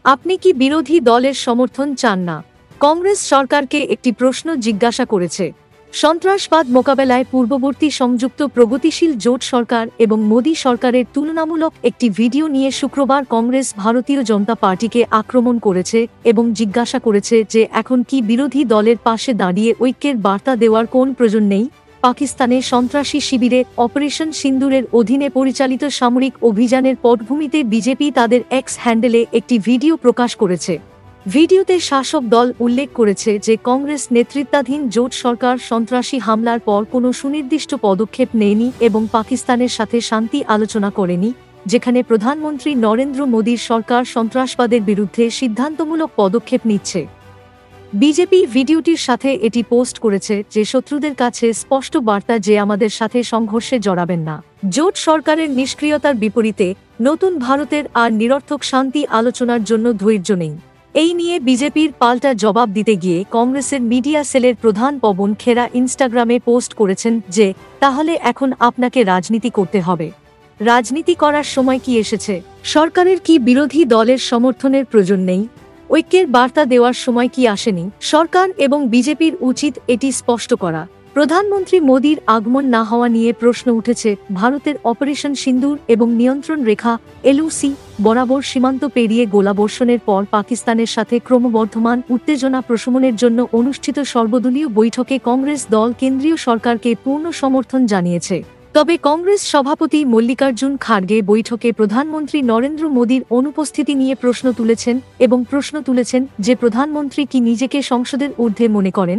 আপনি কি বিরোধী দলের সমর্থন চান না? কংগ্রেস সরকারকে একটি প্রশ্ন জিজ্ঞাসা করেছে। সন্ত্রাসবাদ মোকাবেলায় পূর্ববর্তী সংযুক্ত প্রগতিশীল জোট সরকার এবং মোদী সরকারের তুলনামূলক একটি ভিডিও নিয়ে শুক্রবার কংগ্রেস ভারতীয় জনতা পার্টিকে আক্রমণ করেছে এবং জিজ্ঞাসা করেছে যে এখন কি বিরোধী দলের পাশে দাঁড়িয়ে ঐক্যের বার্তা দেওয়ার কোন প্রয়োজন নেই। পাকিস্তানে সন্ত্রাসী শিবিরে অপারেশন সিন্দুরের অধীনে পরিচালিত সামরিক অভিযানের পটভূমিতে বিজেপি তাদের এক্স হ্যান্ডেলে একটি ভিডিও প্রকাশ করেছে। ভিডিওতে শাসক দল উল্লেখ করেছে যে কংগ্রেস নেতৃত্বাধীন জোট সরকার সন্ত্রাসী হামলার পর কোনো সুনির্দিষ্ট পদক্ষেপ নেয়নি এবং পাকিস্তানের সাথে শান্তি আলোচনা করেনি, যেখানে প্রধানমন্ত্রী নরেন্দ্র মোদীর সরকার সন্ত্রাসবাদের বিরুদ্ধে সিদ্ধান্তমূলক পদক্ষেপ নিচ্ছে। বিজেপি ভিডিওটির সাথে এটি পোস্ট করেছে যে শত্রুদের কাছে স্পষ্ট বার্তা যে আমাদের সাথে সংঘর্ষে জড়াবেন না। জোট সরকারের নিষ্ক্রিয়তার বিপরীতে নতুন ভারতের আর নিরর্থক শান্তি আলোচনার জন্য ধৈর্য নেই। এই নিয়ে বিজেপির পাল্টা জবাব দিতে গিয়ে কংগ্রেসের মিডিয়া সেলের প্রধান পবন খেরা ইনস্টাগ্রামে পোস্ট করেছেন যে তাহলে এখন আপনাকে রাজনীতি করতে হবে। রাজনীতি করার সময় কি এসেছে? সরকারের কি বিরোধী দলের সমর্থনের প্রয়োজন নেই? ঐক্যের বার্তা দেওয়ার সময় কি আসেনি? সরকার এবং বিজেপির উচিত এটি স্পষ্ট করা। প্রধানমন্ত্রী মোদীর আগমন না হওয়া নিয়ে প্রশ্ন উঠেছে। ভারতের অপারেশন সিন্দুর এবং নিয়ন্ত্রণ রেখা এলওসি বরাবর সীমান্ত পেরিয়ে গোলাবর্ষণের পর পাকিস্তানের সাথে ক্রমবর্ধমান উত্তেজনা প্রশমনের জন্য অনুষ্ঠিত সর্বদলীয় বৈঠকে কংগ্রেস দল কেন্দ্রীয় সরকারকে পূর্ণ সমর্থন জানিয়েছে। তবে কংগ্রেস সভাপতি মল্লিকার্জুন খাড়গে বৈঠকে প্রধানমন্ত্রী নরেন্দ্র মোদীর অনুপস্থিতি নিয়ে প্রশ্ন তুলেছেন যে প্রধানমন্ত্রী কি নিজেকে সংসদের ঊর্ধ্বে মনে করেন।